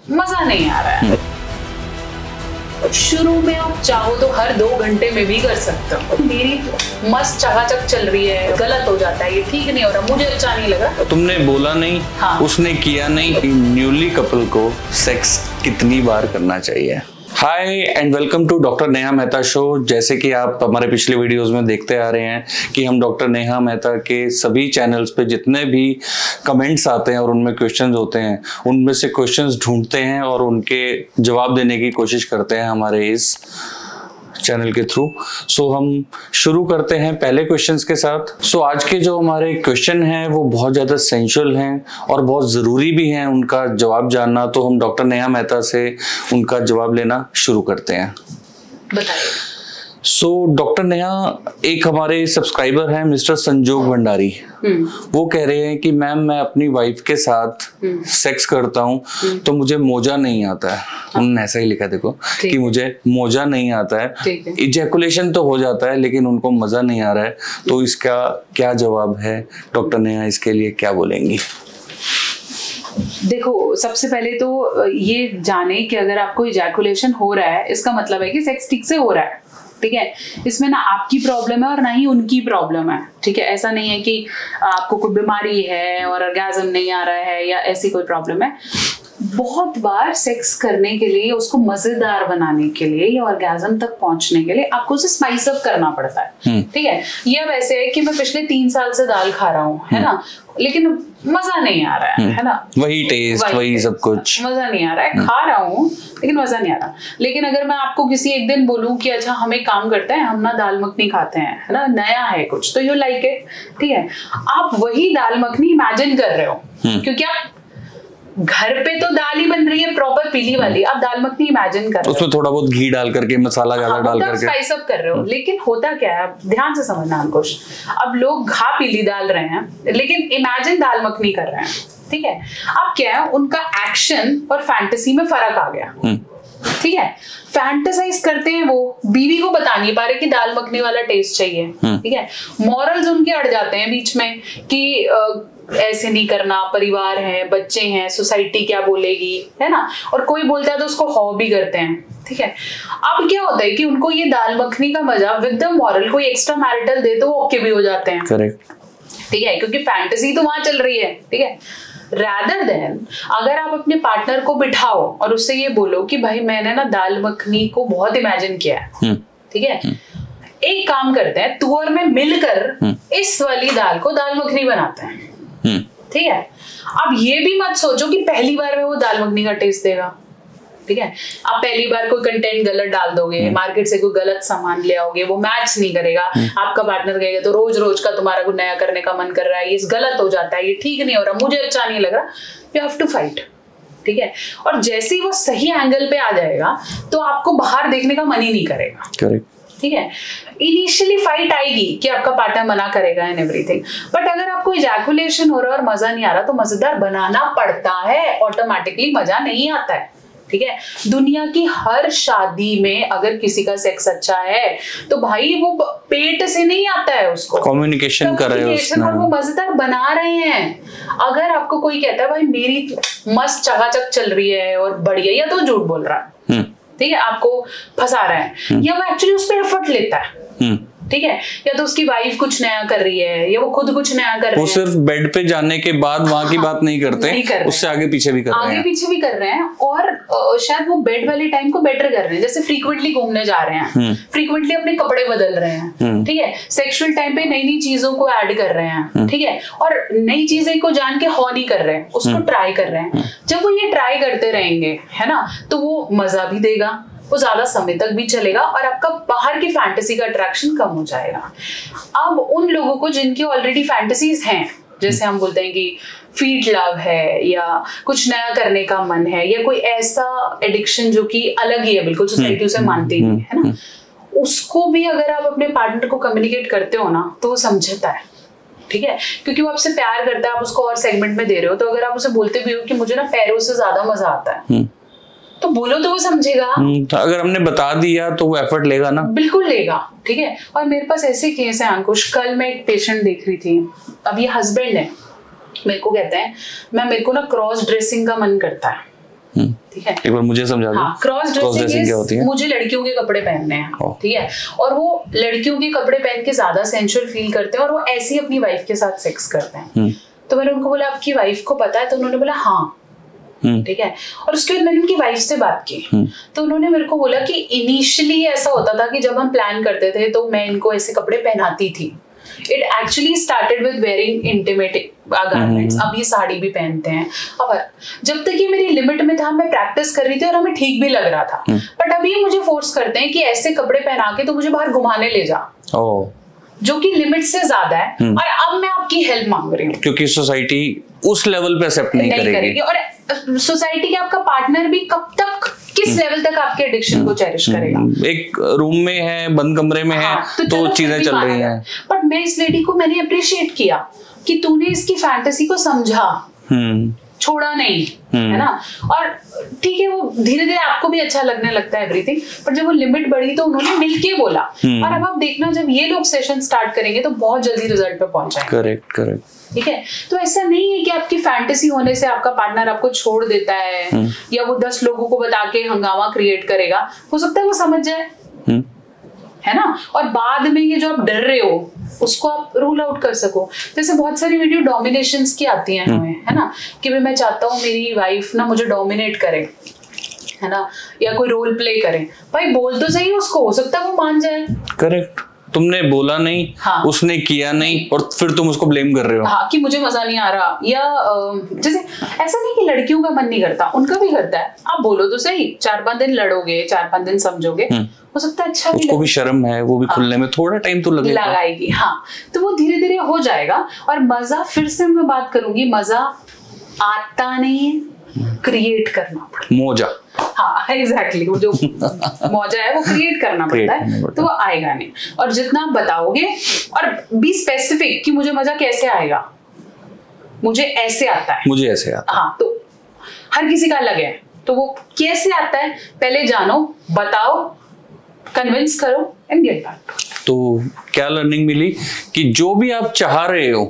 मजा नहीं आ रहा है। शुरू में आप चाहो तो हर 2 घंटे में भी कर सकते हो। मेरी तो मस्त चकाचक चल रही है, गलत हो जाता है, ये ठीक नहीं हो रहा, मुझे अच्छा नहीं लग रहा। तुमने बोला नहीं, हाँ। उसने किया नहीं। न्यूली कपल को सेक्स कितनी बार करना चाहिए? Hi and welcome to doctor Neha Mehta show. जैसे कि आप हमारे पिछले वीडियोस में देखते आ रहे हैं कि हम डॉक्टर नेहा मेहता के सभी चैनल्स पे जितने भी कमेंट्स आते हैं और उनमें क्वेश्चंस होते हैं, उनमें से क्वेश्चंस ढूंढते हैं और उनके जवाब देने की कोशिश करते हैं हमारे इस चैनल के थ्रू। सो हम शुरू करते हैं पहले क्वेश्चंस के साथ। सो आज के जो हमारे क्वेश्चन हैं वो बहुत ज़्यादा सेंशुअल हैं और बहुत ज़रूरी भी हैं उनका जवाब जानना। तो हम डॉक्टर नेहा मेहता से उनका जवाब लेना शुरू करते हैं। बताइए। सो डॉक्टर नेहा, एक हमारे सब्सक्राइबर हैं मिस्टर संजोग भंडारी, वो कह रहे हैं कि मैम मैं अपनी वाइफ के साथ सेक्स करता हूँ तो मुझे मोजा नहीं आता है। उन्होंने ऐसा ही लिखा, देखो कि मुझे मोजा नहीं आता है, इजैकुलेशन तो हो जाता है लेकिन उनको मजा नहीं आ रहा है। तो इसका क्या जवाब है डॉक्टर नेहा, इसके लिए क्या बोलेंगी? देखो, सबसे पहले तो ये जाने कि अगर आपको इजैकुलेशन हो रहा है इसका मतलब है कि सेक्स ठीक से हो रहा है। ठीक है, इसमें ना आपकी प्रॉब्लम है और ना ही उनकी प्रॉब्लम है। ठीक है, ऐसा नहीं है कि आपको कोई बीमारी है और ऑर्गेज़म नहीं आ रहा है या ऐसी कोई प्रॉब्लम है। बहुत बार सेक्स करने के लिए, उसको मजेदार बनाने के लिए या ऑर्गेज़म तक पहुंचने के लिए आपको उसे स्पाइस अप करना पड़ता है। ठीक है, ये अब ऐसे है कि मैं पिछले 3 साल से दाल खा रहा हूँ, है ना, लेकिन मजा नहीं आ रहा है ना, वही टेस्ट, वही सब कुछ, मजा नहीं आ रहा है। खा रहा हूँ लेकिन मजा नहीं आ रहा। लेकिन अगर मैं आपको किसी एक दिन बोलूं कि अच्छा हम एक काम करते हैं, हम ना दाल मखनी खाते हैं, है ना, नया है कुछ, तो यू लाइक इट। ठीक है, आप वही दाल मखनी इमेजिन कर रहे हो क्योंकि आप घर पे तो दाल ही बन रही है प्रॉपर पीली वाली, आप दाल मखनी इमेजिन कर रहे हो, उसमें थोड़ा बहुत घी डाल करके, मसाला ज्यादा डाल करके स्पाइस अप कर रहे हो। लेकिन होता क्या है, आप ध्यान से समझना अंकुश, अब लोग घा पीली डाल रहे हैं लेकिन इमेजिन दाल मखनी कर रहे हैं। ठीक है, अब क्या है, उनका एक्शन और फैंटेसी में फर्क आ गया। ठीक है, फैंटेसाइज करते हैं, वो बीवी को बता नहीं पा रहे कि दाल मखनी वाला टेस्ट चाहिए। ठीक है, मॉरल्स उनके अड़ जाते हैं बीच में कि ऐसे नहीं करना, परिवार है, बच्चे हैं, सोसाइटी क्या बोलेगी, है ना, और कोई बोलता है तो उसको हॉ भी करते हैं। ठीक है, अब क्या होता है कि उनको ये दाल मखनी का मजा विद द मॉरल कोई एक्स्ट्रा मैरिटल दे तो वो ओके भी हो जाते हैं। करेक्ट। ठीक है, क्योंकि फैंटेसी तो वहां चल रही है। ठीक है, रादर देन अगर आप अपने पार्टनर को बिठाओ और उससे ये बोलो कि भाई मैंने ना दाल मखनी को बहुत इमेजिन किया है। ठीक है, एक काम करते हैं, तू और मैं मिलकर इस वाली दाल को दाल मखनी बनाते हैं। ठीक है, अब ये भी मत सोचो कि पहली बार में वो दाल मखनी का टेस्ट देगा। ठीक है, आप पहली बार कोई कंटेंट गलत डाल दोगे, मार्केट से कोई गलत सामान ले आओगे, वो मैच नहीं करेगा। आपका पार्टनर कहेगा तो रोज रोज का तुम्हारा कुछ नया करने का मन कर रहा है, ये गलत हो जाता है, ये ठीक नहीं हो रहा, मुझे अच्छा नहीं लग रहा, यू हैव टू फाइट। ठीक है, और जैसे ही वो सही एंगल पे आ जाएगा तो आपको बाहर देखने का मन ही नहीं करेगा। करेक्ट। ठीक है, इनिशियली फाइट आएगी कि आपका पार्टनर मना करेगा एंड एवरीथिंग, बट अगर आपको इजैकुलेशन हो रहा है और मजा नहीं आ रहा तो मजेदार बनाना पड़ता है, ऑटोमेटिकली मजा नहीं आता है। ठीक है, दुनिया की हर शादी में अगर किसी का सेक्स अच्छा है तो भाई वो पेट से नहीं आता है, उसको कम्युनिकेशन कर रहे हैं और वो मजेदार बना रहे हैं। अगर आपको कोई कहता है भाई मेरी मस्त चकाचक चल रही है और बढ़िया, या तो झूठ बोल रहा है। ठीक है, आपको फंसा रहा है, या वो एक्चुअली उस पर एफर्ट लेता है। ठीक है, या तो उसकी वाइफ कुछ नया कर रही है या वो खुद कुछ नया कर रही है। वो सिर्फ बेड पे जाने के बाद वहां की बात नहीं करते, उससे आगे पीछे भी कर रहे हैं, आगे पीछे भी कर रहे हैं, और शायद वो बेड वाले टाइम को बेटर कर रहे हैं। जैसे फ्रीक्वेंटली घूमने जा रहे हैं, फ्रीक्वेंटली अपने कपड़े बदल रहे हैं। ठीक है, सेक्सुअल टाइम पे नई नई चीजों को ऐड कर रहे हैं। ठीक है, और नई चीजें को जान के हॉ नहीं कर रहे हैं, उसको ट्राई कर रहे हैं। जब वो ये ट्राई करते रहेंगे, है ना, तो वो मजा भी देगा, वो ज्यादा समय तक भी चलेगा और आपका बाहर की फैंटेसी का अट्रैक्शन कम हो जाएगा। अब उन लोगों को जिनकी ऑलरेडी फैंटेसीज हैं, जैसे हम बोलते हैं कि फीड लव है या कुछ नया करने का मन है या कोई ऐसा एडिक्शन जो कि अलग ही है, बिल्कुल सोसाइटी उसे मानती नहीं है ना, उसको भी अगर आप अपने पार्टनर को कम्युनिकेट करते हो ना तो वो समझता है। ठीक है, क्योंकि वो आपसे प्यार करता है, आप उसको और सेगमेंट में दे रहे हो। तो अगर आप उसे बोलते भी हो कि मुझे ना पैरों से ज्यादा मजा आता है, तो बोलो तो वो समझेगा। तो अगर हमने बता दिया तो वो एफर्ट लेगा ना, बिल्कुल लेगा। ठीक है, और मेरे पास ऐसे केस है अंकुश, कल मैं एक पेशेंट देख रही थी, अब ये हस्बैंड है, मेरे को कहते हैं मैम मेरे को ना क्रॉस ड्रेसिंग का मन करता है। ठीक है, एक बार मुझे समझा दो। हाँ, क्रॉस ड्रेसिंग क्या होती है? मुझे लड़कियों के कपड़े पहनने हैं, ठीक है, और वो लड़कियों के कपड़े पहन के ज्यादा सेंशुअल फील करते हैं और वो ऐसे ही अपनी वाइफ के साथ सेक्स करते हैं। तो मैंने उनको बोला आपकी वाइफ को पता है? तो उन्होंने बोला हाँ, ठीक है। और उसके बाद मैंने उनकी वाइफ से बात की, तो उन्होंने मेरे को बोला कि इनिशियली ऐसा होता था कि जब हम प्लान करते थे तो मैं इनको ऐसे कपड़े पहनाती थी। It actually started with wearing intimate garments. अब ये साड़ी भी पहनते हैं। अब जब तक ये मेरी लिमिट में था, मैं प्रैक्टिस कर रही थी और हमें ठीक भी लग रहा था, बट अभी ये मुझे फोर्स करते हैं कि ऐसे कपड़े पहना के तो मुझे बाहर घुमाने ले जा, जो कि लिमिट से ज्यादा है। और अब मैं आपकी हेल्प मांग रही हूँ क्योंकि सोसाइटी उस लेवल पे एक्सेप्ट नहीं करेगी। और सोसाइटी के आपका पार्टनर भी कब तक, किस लेवल तक आपके एडिक्शन को चेरिश करेगा? एक रूम में है, बंद कमरे में है, तो चीजें चल रही हैं। बट मैं इस लेडी को मैंने अप्रिशिएट किया कि तूने इसकी फैंटेसी को समझा, छोड़ा नहीं, है ना। और ठीक है, वो धीरे धीरे आपको भी अच्छा लगने लगता है एवरीथिंग, पर जब वो लिमिट बढ़ी तो उन्होंने मिलके बोला। और अब आप देखना, जब ये लोग सेशन स्टार्ट करेंगे तो बहुत जल्दी रिजल्ट पे पहुंचाएंगे। करेक्ट। ठीक है, तो ऐसा नहीं है कि आपकी फैंटेसी होने से आपका पार्टनर आपको छोड़ देता है या वो 10 लोगों को बता के हंगामा क्रिएट करेगा। हो सकता है वो समझ जाए, है ना, और बाद में ये जो आप डर रहे हो उसको आप रूल आउट कर सको। जैसे बहुत सारी वीडियो डोमिनेशंस की आती हैं हमें, है ना, कि भाई मैं चाहता हूँ मेरी वाइफ ना मुझे डोमिनेट करे, है ना, या कोई रोल प्ले करे। भाई बोल तो सही उसको, हो सकता है वो मान जाए। करेक्ट, तुमने बोला नहीं, हाँ, उसने किया नहीं और फिर तुम उसको ब्लेम कर रहे हो, हाँ, कि मुझे मजा नहीं आ रहा। या जैसे ऐसा नहीं कि लड़कियों का मन नहीं करता, उनका भी करता है। आप बोलो तो सही, 4-5 दिन लड़ोगे, 4-5 दिन समझोगे, हो सकता है अच्छा उसको भी शर्म है, वो भी खुलने में थोड़ा टाइम तो लगाएगी। हाँ, तो वो धीरे धीरे हो जाएगा। और मजा, फिर से मैं बात करूंगी, मजा आता नहीं, क्रिएट करना पड़ता। मौजा, हाँ एग्जैक्टली, वो जो मौजा है वो क्रिएट करना पड़ता है, तो वो आएगा नहीं। और जितना आप बताओगे और बी स्पेसिफिक कि मुझे मजा कैसे आएगा, मुझे ऐसे आता है, मुझे ऐसे आता है, हाँ, तो हर किसी का अलग है, तो वो कैसे आता है पहले जानो, बताओ, कन्विंस करो एंड गेट बैक। तो क्या लर्निंग मिली कि जो भी आप चाह रहे हो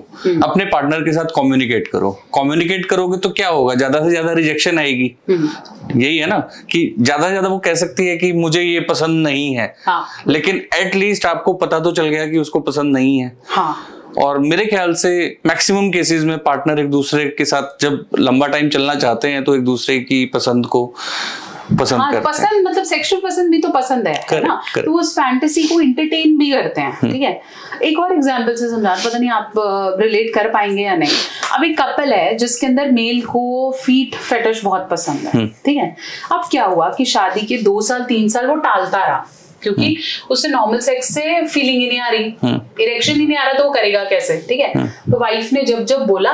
अपने पार्टनर के साथ कम्युनिकेट करो। कम्युनिकेट करोगे तो क्या होगा, ज्यादा से ज्यादा रिजेक्शन आएगी। यही है ना कि ज्यादा से ज्यादा वो कह सकती है कि मुझे ये पसंद नहीं है, हाँ, लेकिन एटलीस्ट आपको पता तो चल गया कि उसको पसंद नहीं है। हाँ। और मेरे ख्याल से मैक्सिमम केसेस में पार्टनर एक दूसरे के साथ जब लंबा टाइम चलना चाहते हैं तो एक दूसरे की पसंद को पसंद करते हैं। पसंद मतलब सेक्सुअल पसंद भी तो पसंद है ना, तो उस फैंटेसी को एंटरटेन भी करते हैं। ठीक है, एक और एग्जांपल से समझा, पता नहीं आप रिलेट कर पाएंगे या नहीं। अब एक कपल है जिसके अंदर मेल को फीट फेटिश बहुत पसंद है, ठीक है। अब क्या हुआ कि शादी के 2 साल 3 साल वो टालता रहा, क्योंकि उससे नॉर्मल सेक्स से फीलिंग ही नहीं आ रही, इरेक्शन ही नहीं आ रहा, तो वो करेगा कैसे। ठीक है, तो वाइफ ने जब जब बोला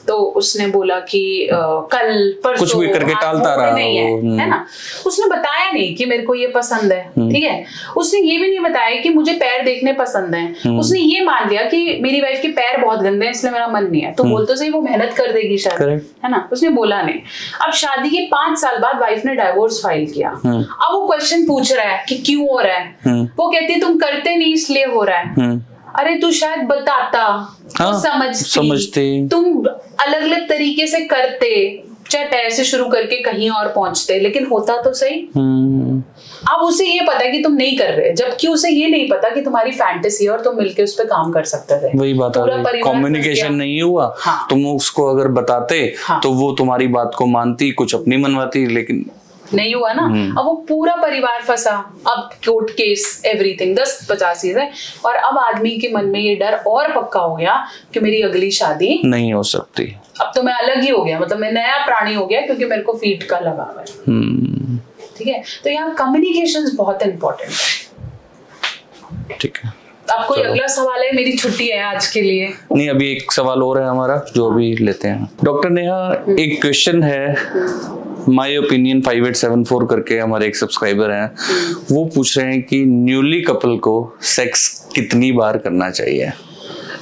तो उसने बोला कि कल परसों कुछ भी करके टालता रहा, नहीं है ना। उसने बताया नहीं कि मेरे को ये पसंद है, ठीक है। उसने ये भी नहीं बताया कि मुझे पैर देखने पसंद है। उसने ये मान लिया कि मेरी वाइफ के पैर बहुत गंदे हैं इसलिए मेरा मन नहीं है, तो बोल तो सही वो मेहनत कर देगी शायद, है ना। उसने बोला नहीं। अब शादी के 5 साल बाद वाइफ ने डाइवोर्स फाइल किया। अब वो क्वेश्चन पूछ रहा है कि क्यों हो रहा है, वो कहती है तुम करते नहीं इसलिए हो रहा है। अरे तू शायद बताता, हाँ, समझते, तुम अलग अलग तरीके से करते, चाहे पैर से शुरू करके कहीं और पहुंचते, लेकिन होता तो सही। अब उसे ये पता है कि तुम नहीं कर रहे, जबकि उसे ये नहीं पता कि तुम्हारी फैंटेसी और तुम मिलके उस पर काम कर सकते थे। वही बात है, कम्युनिकेशन नहीं हुआ। हाँ। तुम उसको अगर बताते, हाँ, तो वो तुम्हारी बात को मानती, कुछ अपनी मनवाती, लेकिन नहीं हुआ ना। अब वो पूरा परिवार फंसा, अब कोर्ट केस, एवरीथिंग, 10-50 चीजें। और अब आदमी के मन में ये डर और पक्का हो गया कि मेरी अगली शादी नहीं हो सकती, अब तो मैं अलग ही हो गया, मतलब मैं नया प्राणी हो गया, क्योंकि मेरे को फीट का लगा हुआ है। ठीक है, तो यहाँ कम्युनिकेशन बहुत इंपॉर्टेंट है। ठीक है, आपको अगला सवाल है? मेरी छुट्टी है आज के लिए। नहीं, अभी एक सवाल और है हमारा, जो अभी लेते हैं। डॉक्टर नेहा, एक क्वेश्चन है, माय ओपिनियन 5874 करके हमारे एक सब्सक्राइबर हैं, वो पूछ रहे हैं कि न्यूली कपल को सेक्स कितनी बार करना चाहिए।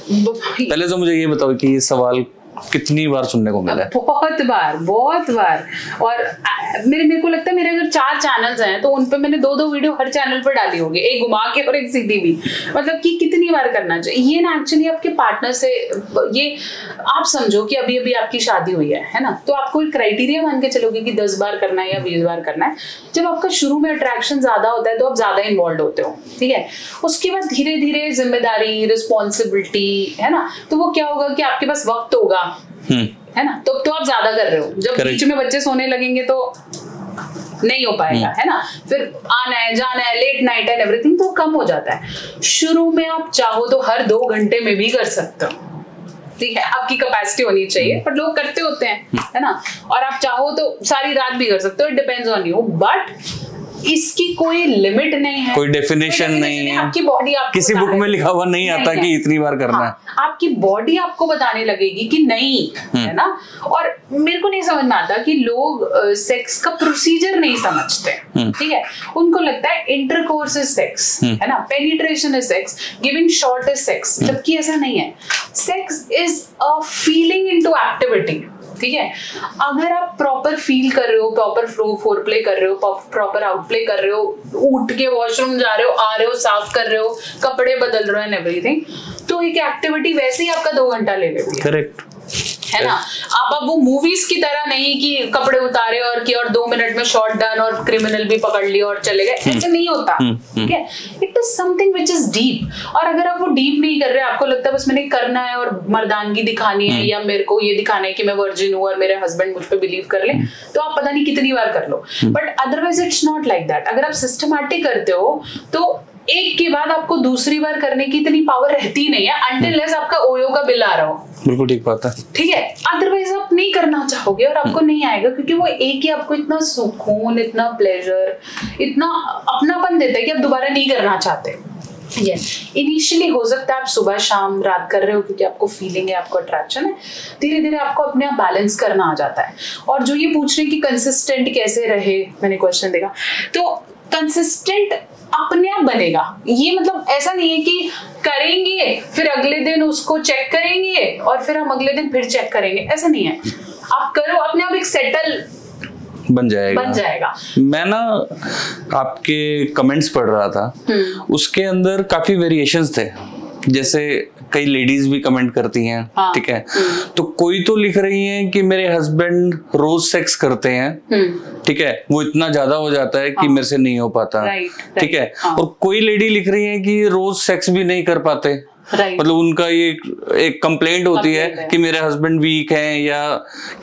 पहले तो मुझे ये बताओ कि ये सवाल कितनी बार सुनने को मिला है? बहुत बार। और मेरे को लगता है मेरे अगर 4 चैनल्स हैं तो उनपे मैंने 2-2 वीडियो हर चैनल पर डाली होगी, एक घुमा के और एक सीधी भी। मतलब कि कितनी बार करना चाहिए ये ना, एक्चुअली आपके पार्टनर से ये आप समझो कि अभी अभी आपकी शादी हुई है ना, तो आपको एक क्राइटेरिया मान के चलोगे कि 10 बार करना है या 20 बार करना है। जब आपका शुरू में अट्रैक्शन ज्यादा होता है तो आप ज्यादा इन्वॉल्व होते हो, ठीक है। उसके बाद धीरे धीरे जिम्मेदारी, रिस्पॉन्सिबिलिटी, है ना, तो वो क्या होगा कि आपके पास वक्त होगा, है ना, तो आप ज्यादा कर रहे हो। जब बीच में बच्चे सोने लगेंगे तो नहीं हो पाएगा, है ना, फिर आना है जाना है, लेट नाइट एंड एवरीथिंग, तो कम हो जाता है। शुरू में आप चाहो तो हर 2 घंटे में भी कर सकते हो, ठीक है, आपकी कैपेसिटी होनी चाहिए, पर लोग करते होते हैं, है ना। और आप चाहो तो सारी रात भी कर सकते हो, it depends on you, but इसकी कोई लिमिट नहीं है, कोई डेफिनेशन नहीं है। आपकी बॉडी आपको किसी बुक में लिखा हुआ नहीं आता कि इतनी बार करना है। आपकी बॉडी आपको बताने लगेगी कि नहीं, है ना। और मेरे को नहीं समझ में आता कि लोग सेक्स का प्रोसीजर नहीं समझते, ठीक है। उनको लगता है इंटरकोर्स इज सेक्स, है ना, penetration is sex, giving shot is sex, जबकि ऐसा नहीं है। Sex is a feeling into activity, ठीक है। अगर आप प्रॉपर फील कर रहे हो, प्रॉपर फोर प्ले कर रहे हो, प्रॉपर आउट प्ले कर रहे हो, उठ के वॉशरूम जा रहे हो, आ रहे हो, साफ कर रहे हो, कपड़े बदल रहे हो एंड एवरीथिंग, तो एक एक्टिविटी वैसे ही आपका 2 घंटा ले लेगी, करेक्ट, है ना। आप अब वो मूवीज की तरह नहीं कि कपड़े उतारे और किया और 2 मिनट में शॉट डन और क्रिमिनल भी पकड़ लिया और चले गए, ऐसे नहीं होता, ठीक है। It is something which is deep. और अगर आप वो डीप नहीं कर रहे, आपको लगता है बस मैंने करना है और मर्दानगी दिखानी है या मेरे को ये दिखाना है कि मैं वर्जिन हूँ और मेरे हस्बैंड मुझ पर बिलीव कर ले, तो आप पता नहीं कितनी बार कर लो, but otherwise it's not like that. अगर आप सिस्टमैटिक करते हो तो एक के बाद आपको दूसरी बार करने की इतनी पावर रहती नहीं है, अनटिल लेस आपका ओयो का बिल आ रहा हो। बिल्कुल ठीक बात है, ठीक है। अदरवाइज आप नहीं करना चाहोगे और आपको नहीं आएगा, क्योंकि वो एक ही आपको इतना सुकून, इतना प्लेजर, इतना अपनापन देता है कि आप दोबारा नहीं करना चाहते। इनिशियली हो सकता है आप सुबह शाम रात कर रहे हो क्योंकि आपको फीलिंग है, आपको अट्रैक्शन है, धीरे धीरे आपको अपने आप बैलेंस करना आ जाता है। और जो ये पूछ रहे हैं कि कंसिस्टेंट कैसे रहे, मैंने क्वेश्चन देखा, तो कंसिस्टेंट अपने आप बनेगा। ये मतलब ऐसा नहीं है कि करेंगे फिर अगले दिन उसको चेक करेंगे और फिर हम अगले दिन फिर चेक करेंगे, ऐसा नहीं है। आप करो, अपने आप एक सेटल बन जाएगा। मैं ना आपके कमेंट्स पढ़ रहा था, उसके अंदर काफी वेरिएशंस थे, जैसे कई लेडीज भी कमेंट करती हैं, हाँ, ठीक है। तो कोई तो लिख रही हैं कि मेरे हस्बैंड रोज सेक्स करते हैं, ठीक है, वो इतना ज्यादा हो जाता है कि मेरे से नहीं हो पाता, ठीक है। और कोई लेडी लिख रही है कि रोज सेक्स भी नहीं कर पाते, मतलब उनका ये एक कंप्लेंट होती है कि मेरे हस्बैंड वीक हैं या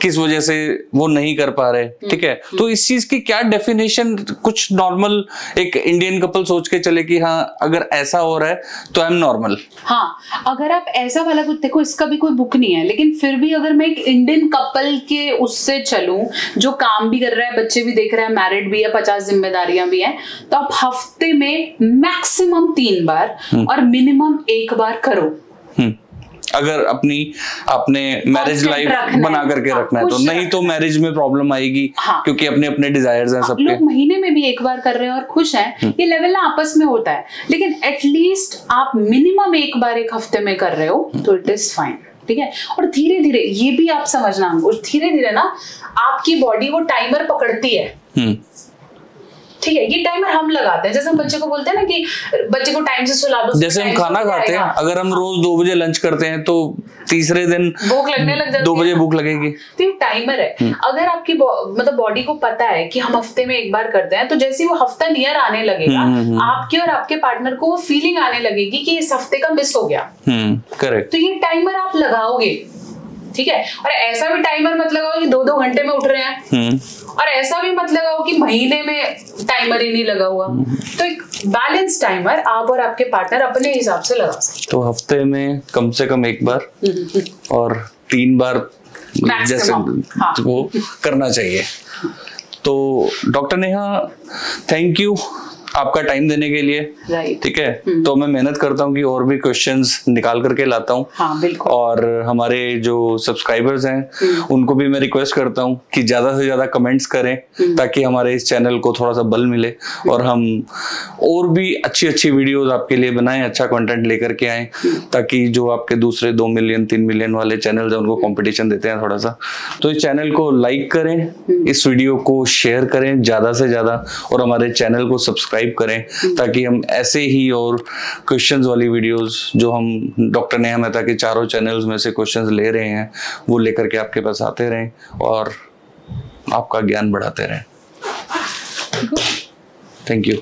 किस वजह से वो नहीं कर पा रहे, ठीक है। तो इस चीज की क्या डेफिनेशन, कुछ नॉर्मल एक इंडियन कपल सोच के चले कि हाँ अगर ऐसा हो रहा है तो आई एम नॉर्मल। हाँ, अगर आप ऐसा वाला कुछ देखो, इसका भी कोई बुक नहीं है, लेकिन फिर भी अगर मैं एक इंडियन कपल के उससे चलूं जो काम भी कर रहा है, बच्चे भी देख रहा है, मैरिड भी है, 50 जिम्मेदारियां भी हैं, तो आप हफ्ते में मैक्सिमम 3 बार और मिनिमम 1 बार करो। अगर आपने मैरिज लाइफ बना करके रखना है तो, नहीं तो मैरिज में प्रॉब्लम आएगी, हाँ, क्योंकि अपने अपने डिजायर्स हैं सबके। लोग महीने में भी 1 बार कर रहे हैं और खुश हैं, ये लेवल ना आपस में होता है, लेकिन एटलीस्ट आप मिनिमम 1 बार 1 हफ्ते में कर रहे हो तो इट इज फाइन, ठीक है। और धीरे धीरे ये भी आप समझना, धीरे धीरे ना आपकी बॉडी वो टाइमर पकड़ती है, ठीक है। ये टाइमर हम लगाते हैं, जैसे हम बच्चे को बोलते हैं ना कि बच्चे को टाइम से सुला दो, जैसे हम खाना खाते हैं, अगर हम रोज 2 बजे लंच करते हैं तो तीसरे दिन भूख लगने लग जाती है, 2 बजे भूख लगेगी, तो ये टाइमर है। अगर आपकी मतलब बॉडी को पता है कि हम हफ्ते में 1 बार करते हैं, तो जैसे वो हफ्ता नियर आने लगेगा, आपके और आपके पार्टनर को वो फीलिंग आने लगेगी कि इस हफ्ते का मिस हो गया, करेक्ट। तो ये टाइमर आप लगाओगे, ठीक है। और ऐसा भी टाइमर मत लगाओ कि 2-2 घंटे में उठ रहे हैं, और ऐसा भी मत लगाओ कि महीने में टाइमर ही नहीं लगा हुआ। तो एक बैलेंस टाइमर आप और आपके पार्टनर अपने हिसाब से लगा सकते। तो हफ्ते में कम से कम 1 बार और 3 बार जैसे हाँ, वो करना चाहिए। तो डॉक्टर नेहा, थैंक यू आपका टाइम देने के लिए। ठीक है, तो मैं मेहनत करता हूँ कि और भी क्वेश्चंस निकाल करके लाता हूँ। हाँ, बिल्कुल। और हमारे जो सब्सक्राइबर्स हैं उनको भी मैं रिक्वेस्ट करता हूँ कि ज्यादा से ज्यादा कमेंट्स करें ताकि हमारे इस चैनल को थोड़ा सा बल मिले और हम और भी अच्छी अच्छी वीडियोस आपके लिए बनाएं, अच्छा कंटेंट लेकर के आए, ताकि जो आपके दूसरे 2 मिलियन 3 मिलियन वाले चैनल है उनको कंपटीशन देते हैं थोड़ा सा। तो इस चैनल को लाइक करें, इस वीडियो को शेयर करें ज्यादा से ज्यादा और हमारे चैनल को सब्सक्राइब करें ताकि हम ऐसे ही और क्वेश्चंस वाली वीडियोस जो हम डॉक्टर नेहा मेहता के चारों चैनल्स में से क्वेश्चंस ले रहे हैं वो लेकर के आपके पास आते रहें और आपका ज्ञान बढ़ाते रहें। Thank you.